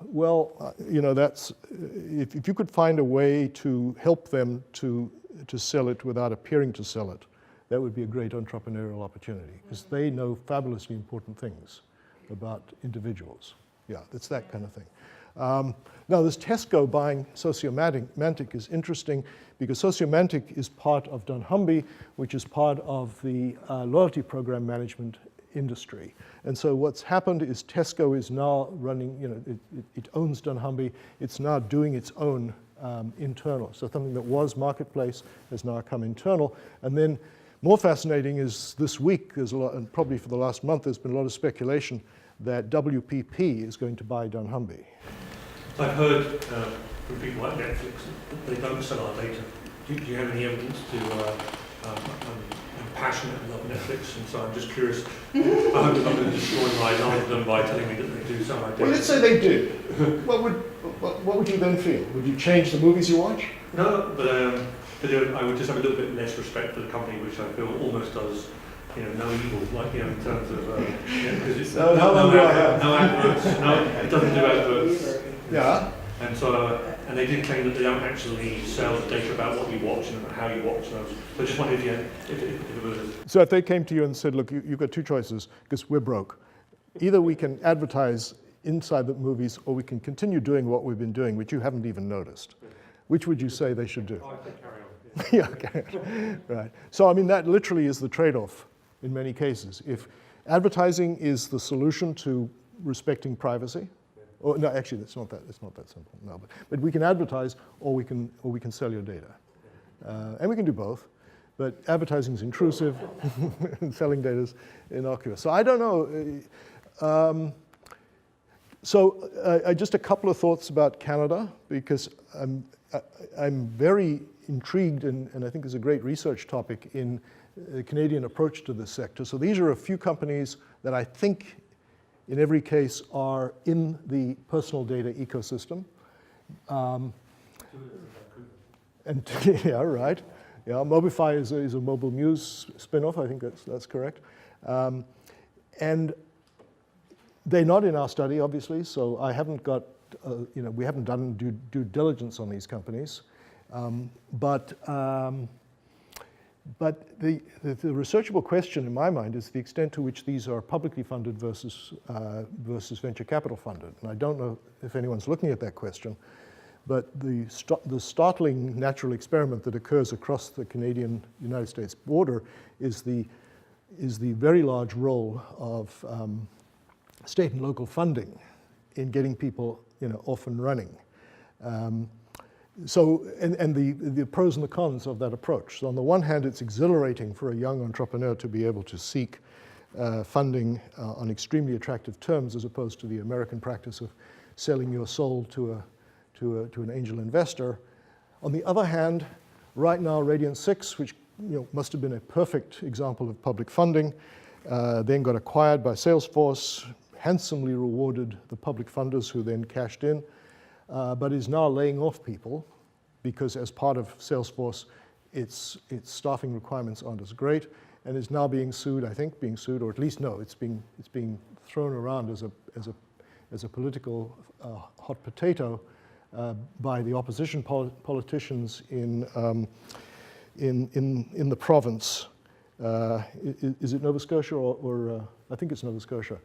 Well, that's if you could find a way to help them to sell it without appearing to sell it, that would be a great entrepreneurial opportunity, because they know fabulously important things about individuals. Yeah, it's that kind of thing. Now, this Tesco buying Sociomantic is interesting because Sociomantic is part of dunnhumby, which is part of the loyalty program management industry. And so what's happened is Tesco is now running, it owns dunnhumby. It's now doing its own internal. So something that was marketplace has now come internal. And then more fascinating is this week, there's a lot, and probably for the last month, there's been a lot of speculation that WPP is going to buy dunnhumby. I've heard from people like Netflix that they don't sell our data. Do you have any evidence to I'm passionate about Netflix, and so I'm just curious. I hope I'm not going to destroy my knowledge of them by telling me that they do some idea. Well, let's say they did. What would you then feel? Would you change the movies you watch? No, but I would just have a little bit less respect for the company, which I feel almost does, no evil, like in terms of because it's no adverts. No, it doesn't do adverts. Yeah. And so, and they did claim that they don't actually sell the data about what you watch and how you watch those. So I just wondered if you had, if it was. So if they came to you and said, look, you've got two choices because we're broke. Either we can advertise inside the movies or we can continue doing what we've been doing, which you haven't even noticed. Which would you say they should do? I think carry on. Yeah, okay. Right. So, I mean, that literally is the trade-off in many cases. If advertising is the solution to respecting privacy, or no, actually, it's not that simple. No, but we can advertise, or we can sell your data, and we can do both. But advertising is intrusive, and selling data is innocuous. So I don't know. Just a couple of thoughts about Canada, because I'm very intrigued, and I think is a great research topic in the Canadian approach to this sector. So these are a few companies that I think in every case are in the personal data ecosystem. And yeah, right. Yeah, Mobify is a mobile news spin-off. I think that's correct. And they're not in our study, obviously, so I haven't got, we haven't done due diligence on these companies. But the researchable question in my mind is the extent to which these are publicly funded versus venture capital funded. And I don't know if anyone's looking at that question, but the startling natural experiment that occurs across the Canadian-United States border is the very large role of state and local funding in getting people off and running. So, and the pros and the cons of that approach. So on the one hand, it's exhilarating for a young entrepreneur to be able to seek funding on extremely attractive terms, as opposed to the American practice of selling your soul to an angel investor. On the other hand, right now, Radiant 6, which must have been a perfect example of public funding, then got acquired by Salesforce, handsomely rewarded the public funders who then cashed in, but is now laying off people because as part of Salesforce, its staffing requirements aren't as great, and is now being sued, I think, or at least no, it's being thrown around as a political hot potato by the opposition politicians in the province. Is it Nova Scotia or I think it's Nova Scotia,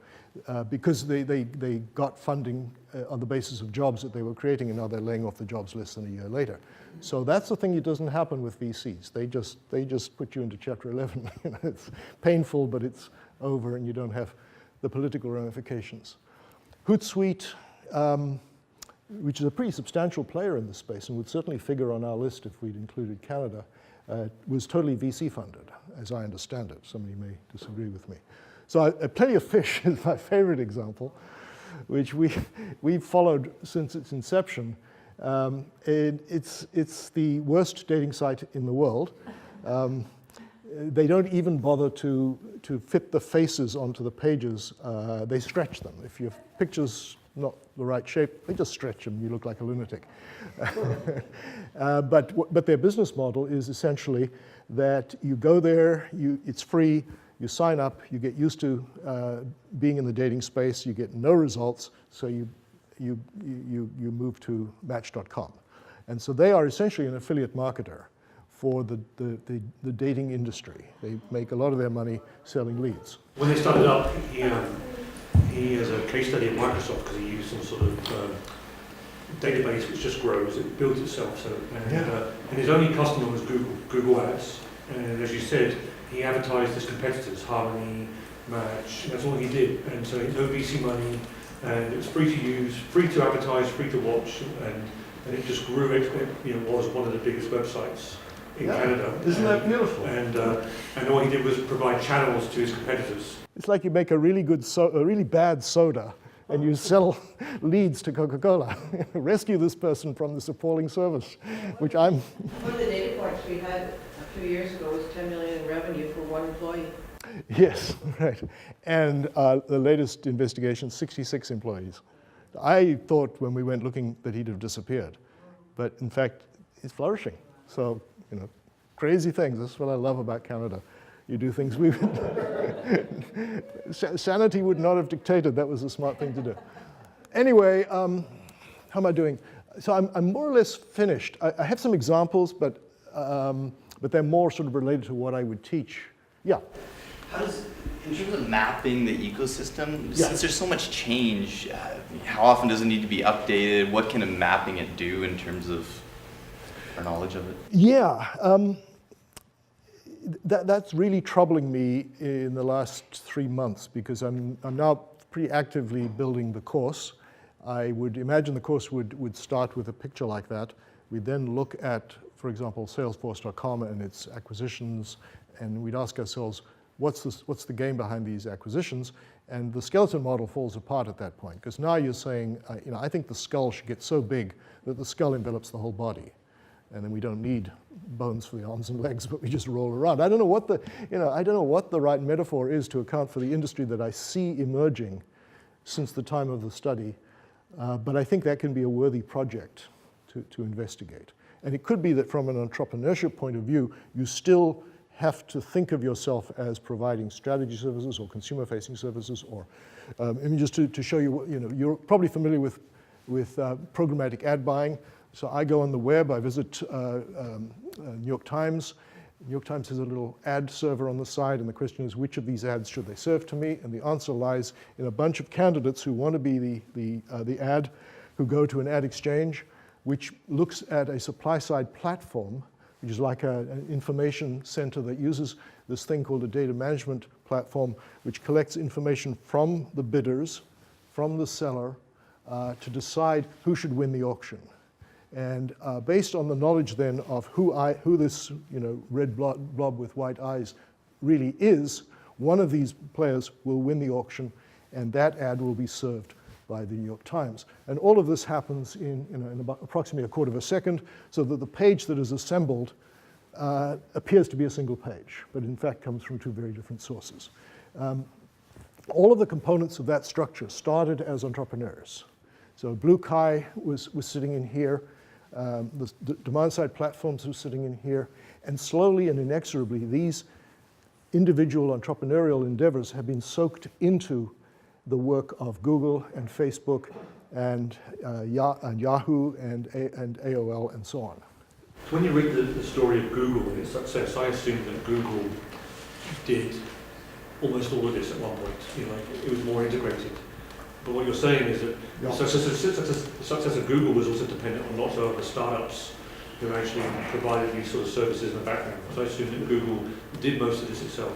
because they got funding on the basis of jobs that they were creating, and now they're laying off the jobs less than a year later. So that's the thing that doesn't happen with VCs. They just put you into Chapter 11. It's painful, but it's over, and you don't have the political ramifications. Hootsuite, which is a pretty substantial player in this space and would certainly figure on our list if we'd included Canada, was totally VC funded, as I understand it. Somebody may disagree with me. So Plenty of Fish is my favorite example, which we've followed since its inception. And it's the worst dating site in the world. They don't even bother to fit the faces onto the pages. They stretch them. If your picture's not the right shape, they just stretch them. You look like a lunatic. But their business model is essentially that you go there, it's free, you sign up, you get used to being in the dating space, you get no results, so you move to Match.com. And so they are essentially an affiliate marketer for the dating industry. They make a lot of their money selling leads. When they started up, he has a case study at Microsoft because he used some sort of database which just grows, it builds itself. So, and his only customer was Google Ads. And as you said, he advertised his competitors, Harmony, Match, that's all he did. And so no VC money, and it was free to use, free to advertise, free to watch, and it just grew. It was one of the biggest websites in Canada. Isn't that beautiful? And all he did was provide channels to his competitors. It's like you make a really bad soda, and you sell leads to Coca-Cola. Rescue this person from this appalling service, which I'm... One of the data points we had a few years ago was 10 million in revenue for one employee. Yes, right. And the latest investigation, 66 employees. I thought when we went looking that he'd have disappeared, but in fact, he's flourishing. So, crazy things. That's what I love about Canada. You do things we sanity would not have dictated. That was a smart thing to do. Anyway, how am I doing? So I'm more or less finished. I have some examples, but they're more sort of related to what I would teach. Yeah. How does, in terms of mapping the ecosystem, Yeah. since there's so much change, how often does it need to be updated? What can a mapping it do in terms of our knowledge of it? Yeah. That's really troubling me in the last 3 months because I'm now pretty actively building the course. I would imagine the course would start with a picture like that. We'd then look at, for example, Salesforce.com and its acquisitions, and we'd ask ourselves, what's the game behind these acquisitions? And the skeleton model falls apart at that point, because now you're saying, I think the skull should get so big that the skull envelops the whole body. And then we don't need bones for the arms and legs, but we just roll around. I don't know what the right metaphor is to account for the industry that I see emerging since the time of the study, but I think that can be a worthy project to investigate. And it could be that from an entrepreneurship point of view, you still have to think of yourself as providing strategy services or consumer-facing services, or just to show you, you're probably familiar with programmatic ad buying. So I go on the web, I visit New York Times. New York Times has a little ad server on the side, and the question is, which of these ads should they serve to me? And the answer lies in a bunch of candidates who want to be the ad, who go to an ad exchange, which looks at a supply-side platform, which is like an information center that uses this thing called a data management platform, which collects information from the bidders, from the seller, to decide who should win the auction. And based on the knowledge then of who this red blob with white eyes really is, one of these players will win the auction, and that ad will be served by the New York Times. And all of this happens in about approximately a quarter of a second, so that the page that is assembled appears to be a single page, but in fact comes from two very different sources. All of the components of that structure started as entrepreneurs. So Blue Kai was sitting in here. The demand-side platforms were sitting in here, and slowly and inexorably, these individual entrepreneurial endeavors have been soaked into the work of Google and Facebook and Yahoo and AOL and so on. When you read the story of Google and its success, I assume that Google did almost all of this at one point. It was more integrated. But what you're saying is that the success of Google was also dependent on lots of other startups who actually provided these sort of services in the background. So I assume that Google did most of this itself.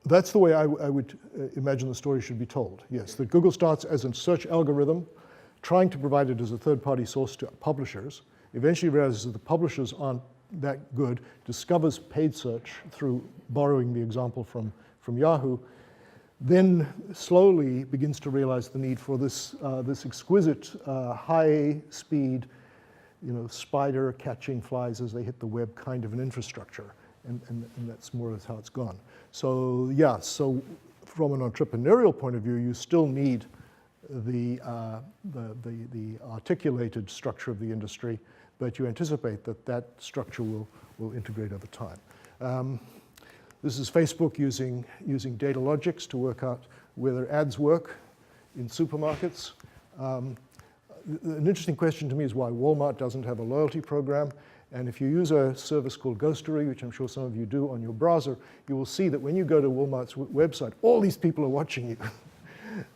That's the way I would imagine the story should be told, yes. That Google starts as a search algorithm, trying to provide it as a third-party source to publishers, eventually realizes that the publishers aren't that good, discovers paid search through borrowing the example from Yahoo, then slowly begins to realize the need for this, this exquisite high-speed, spider catching flies as they hit the web kind of an infrastructure, and that's more or less how it's gone. So yeah, so from an entrepreneurial point of view, you still need the articulated structure of the industry, but you anticipate that that structure will integrate over time. This is Facebook using data logics to work out whether ads work in supermarkets. An interesting question to me is why Walmart doesn't have a loyalty program. And if you use a service called Ghostery, which I'm sure some of you do on your browser, you will see that when you go to Walmart's website, all these people are watching you.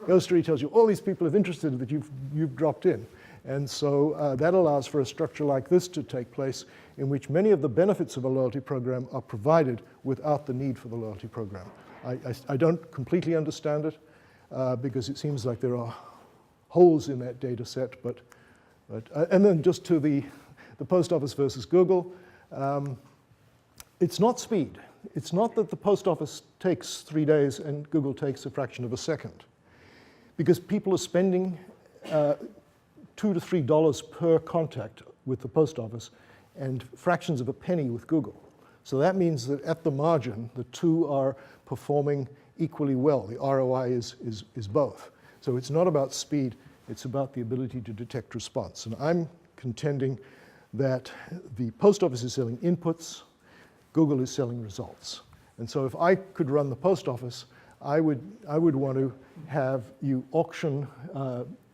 Ghostery tells you all these people are interested that you've dropped in. And so that allows for a structure like this to take place in which many of the benefits of a loyalty program are provided without the need for the loyalty program. I don't completely understand it because it seems like there are holes in that data set, and then just to the post office versus Google, it's not speed. It's not that the post office takes 3 days and Google takes a fraction of a second, because people are spending $2 to $3 per contact with the post office and fractions of a penny with Google. So that means that at the margin, the two are performing equally well. The ROI is both. So it's not about speed, it's about the ability to detect response. And I'm contending that the post office is selling inputs, Google is selling results. And so if I could run the post office, I would want to have you auction,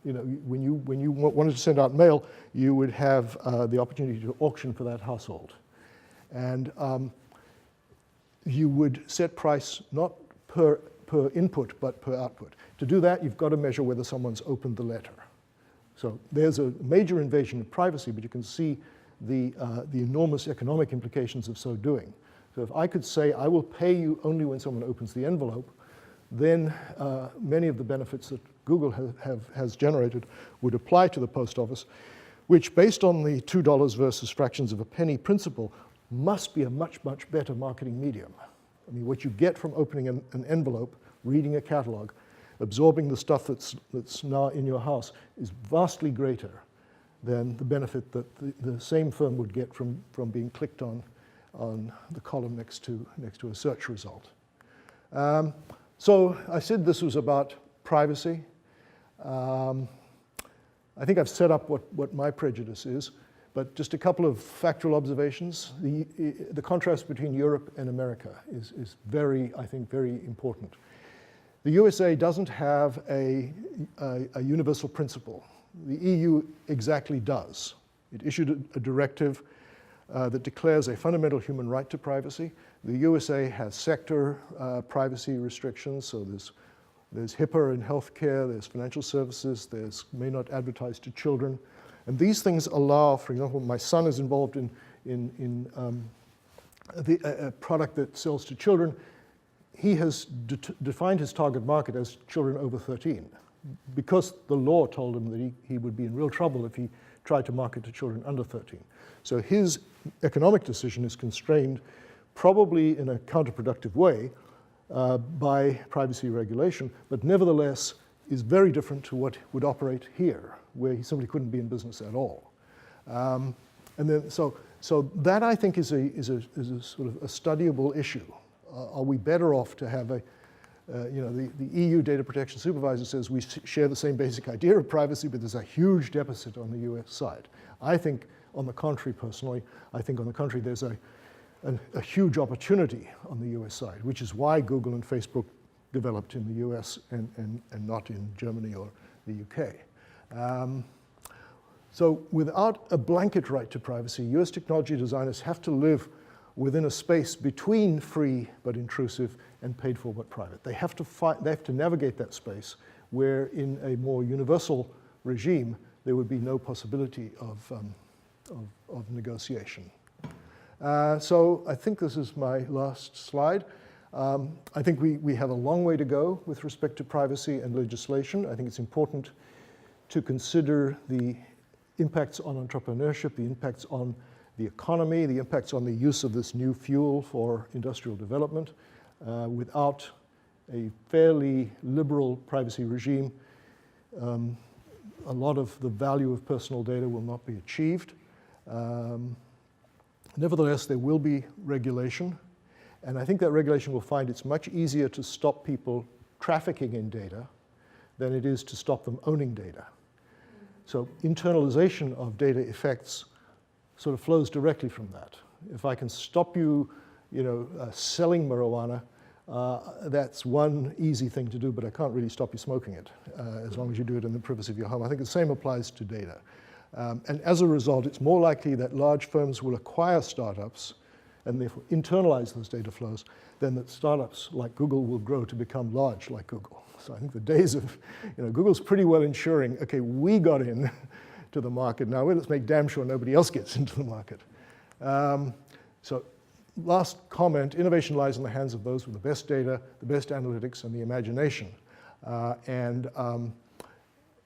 when you wanted to send out mail, you would have the opportunity to auction for that household. And you would set price not per input, but per output. To do that, you've got to measure whether someone's opened the letter. So there's a major invasion of privacy, but you can see the enormous economic implications of so doing. So if I could say, I will pay you only when someone opens the envelope, then many of the benefits that Google has generated would apply to the post office, which, based on the $2 versus fractions of a penny principle, must be a much, much better marketing medium. I mean, what you get from opening an envelope, reading a catalog, absorbing the stuff that's now in your house is vastly greater than the benefit that the same firm would get from being clicked on the column next to a search result. So I said this was about privacy. I think I've set up what my prejudice is, but just a couple of factual observations. The contrast between Europe and America is very, I think, very important. The USA doesn't have a universal principle. The EU exactly does. It issued a directive that declares a fundamental human right to privacy. The USA has sector privacy restrictions, so there's HIPAA in healthcare, there's financial services, there's may not advertise to children. And these things allow, for example, my son is involved in a product that sells to children. He has defined his target market as children over 13 because the law told him that he would be in real trouble if he tried to market to children under 13. So his economic decision is constrained, probably in a counterproductive way, by privacy regulation, but nevertheless is very different to what would operate here, where he simply couldn't be in business at all. And then, so that I think is a sort of a studyable issue. Are we better off to have the EU data protection supervisor says we share the same basic idea of privacy, but there's a huge deficit on the US side. I think, on the contrary, personally, I think on the contrary, there's a huge opportunity on the US side, which is why Google and Facebook developed in the US and not in Germany or the UK. So without a blanket right to privacy, US technology designers have to live within a space between free but intrusive and paid for but private. They have to navigate that space where in a more universal regime, there would be no possibility of negotiation. So I think this is my last slide. I think we have a long way to go with respect to privacy and legislation. I think it's important to consider the impacts on entrepreneurship, the impacts on the economy, the impacts on the use of this new fuel for industrial development, without a fairly liberal privacy regime, a lot of the value of personal data will not be achieved. Nevertheless, there will be regulation, and I think that regulation will find it's much easier to stop people trafficking in data than it is to stop them owning data. So internalization of data effects sort of flows directly from that. If I can stop you, selling marijuana, that's one easy thing to do, but I can't really stop you smoking it as long as you do it in the privacy of your home. I think the same applies to data. And as a result, it's more likely that large firms will acquire startups and therefore internalize those data flows than that startups like Google will grow to become large like Google. So I think the days of, Google's pretty well ensuring, okay, we got in to the market, now let's make damn sure nobody else gets into the market. So last comment, innovation lies in the hands of those with the best data, the best analytics, and the imagination.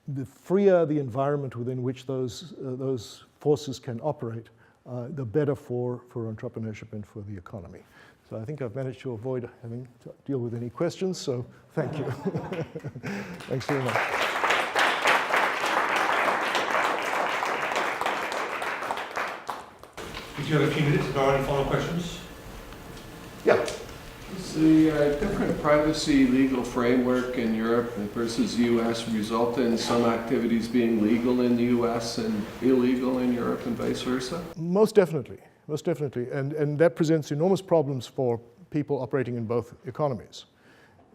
The freer the environment within which those forces can operate, the better for entrepreneurship and for the economy. So I think I've managed to avoid having to deal with any questions, so thank you. Thanks very much. We do have a few minutes. If there are any final questions? Yeah. Does the different privacy legal framework in Europe versus U.S. result in some activities being legal in the U.S. and illegal in Europe and vice versa? Most definitely, most definitely. And that presents enormous problems for people operating in both economies.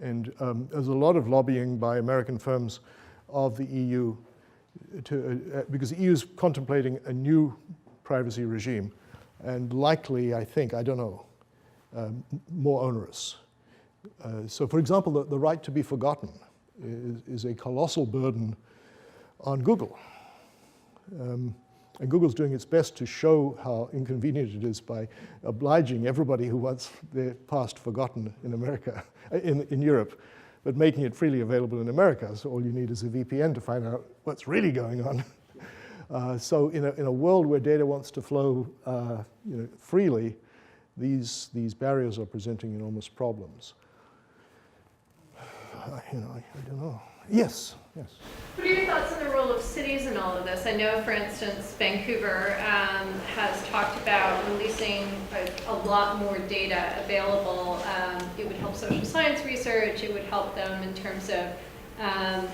And there's a lot of lobbying by American firms of the EU because the EU is contemplating a new privacy regime, and likely, I think, I don't know, more onerous. So for example, the right to be forgotten is a colossal burden on Google. And Google's doing its best to show how inconvenient it is by obliging everybody who wants their past forgotten in America, in Europe, but making it freely available in America. So all you need is a VPN to find out what's really going on. So in a world where data wants to flow freely, these barriers are presenting enormous problems. I don't know. Yes. What are your thoughts on the role of cities in all of this? I know, for instance, Vancouver has talked about releasing a lot more data available. It would help social science research. It would help them in terms of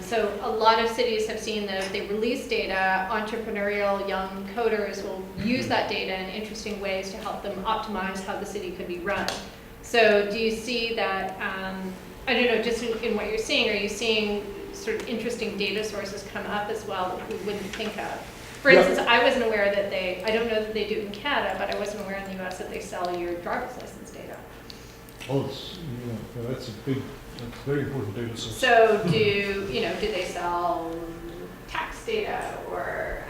so a lot of cities have seen that if they release data, entrepreneurial young coders will use that data in interesting ways to help them optimize how the city could be run. So do you see that, I don't know, just in what you're seeing, are you seeing sort of interesting data sources come up as well that we wouldn't think of? For instance, I wasn't aware that I don't know that they do it in Canada, but I wasn't aware in the US that they sell your driver's license data. Oh, that's a very important data source. So do they sell tax data or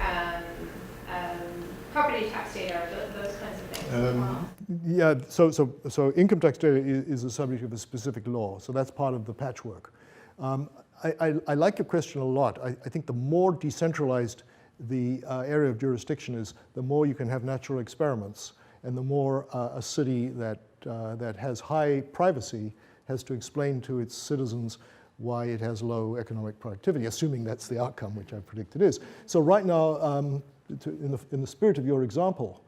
property tax data, or those kinds of things as well? Yeah, so income tax data is the subject of a specific law, so that's part of the patchwork. I like your question a lot. I think the more decentralized the area of jurisdiction is, the more you can have natural experiments, and the more a city that has high privacy has to explain to its citizens why it has low economic productivity, assuming that's the outcome, which I predict it is. So right now, in the spirit of your example,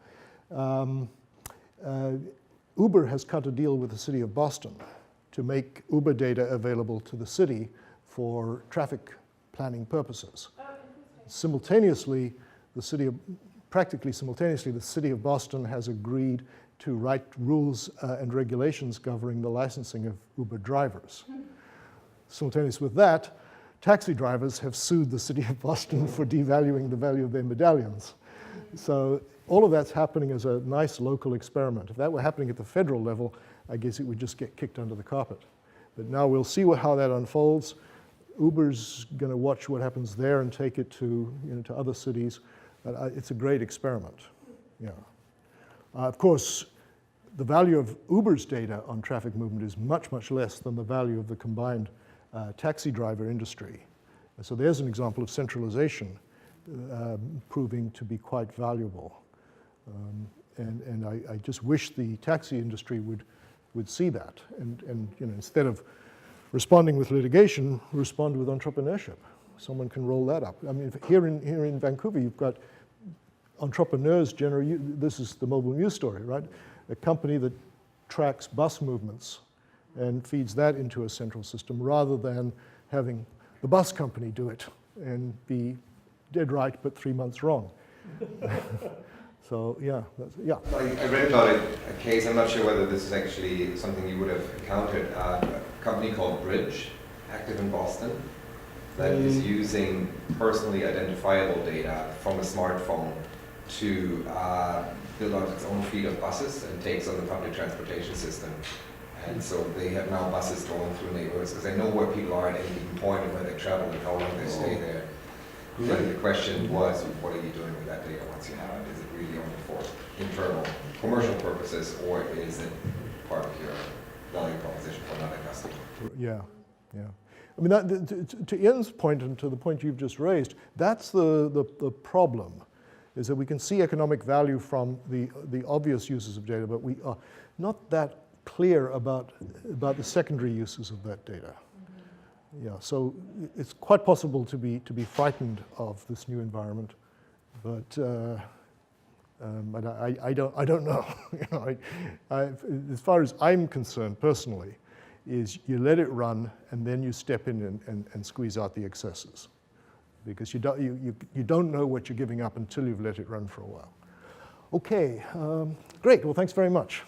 Uber has cut a deal with the city of Boston to make Uber data available to the city for traffic planning purposes. Simultaneously, practically simultaneously, the city of Boston has agreed to write rules and regulations governing the licensing of Uber drivers. Simultaneous with that, taxi drivers have sued the city of Boston for devaluing the value of their medallions. So all of that's happening as a nice local experiment. If that were happening at the federal level, I guess it would just get kicked under the carpet. But now we'll see how that unfolds. Uber's going to watch what happens there and take it to other cities. It's a great experiment. Yeah. Of course, the value of Uber's data on traffic movement is much, much less than the value of the combined taxi driver industry. So there's an example of centralization proving to be quite valuable. And I just wish the taxi industry would see that. And instead of responding with litigation, respond with entrepreneurship. Someone can roll that up. I mean, here in Vancouver, you've got entrepreneurs generally, this is the mobile news story, right? A company that tracks bus movements and feeds that into a central system rather than having the bus company do it and be dead right but 3 months wrong. So yeah, I read about a case, I'm not sure whether this is actually something you would have encountered, a company called Bridge, active in Boston, that is using personally identifiable data from a smartphone to build out its own fleet of buses and takes on the public transportation system. And so they have now buses going through neighborhoods because they know where people are at any given point and where they travel and how long they stay there. And the question was, what are you doing with that data once you have it? Is it really only for internal commercial purposes, or is it part of your value proposition for another customer? yeah. I mean, that, to Ian's point and to the point you've just raised, that's the problem, is that we can see economic value from the obvious uses of data, but we are not that clear about the secondary uses of that data. Yeah, so it's quite possible to be frightened of this new environment, but I don't know. You know, as far as I'm concerned personally, is you let it run and then you step in and squeeze out the excesses, because you don't know what you're giving up until you've let it run for a while. Okay, great. Well, thanks very much.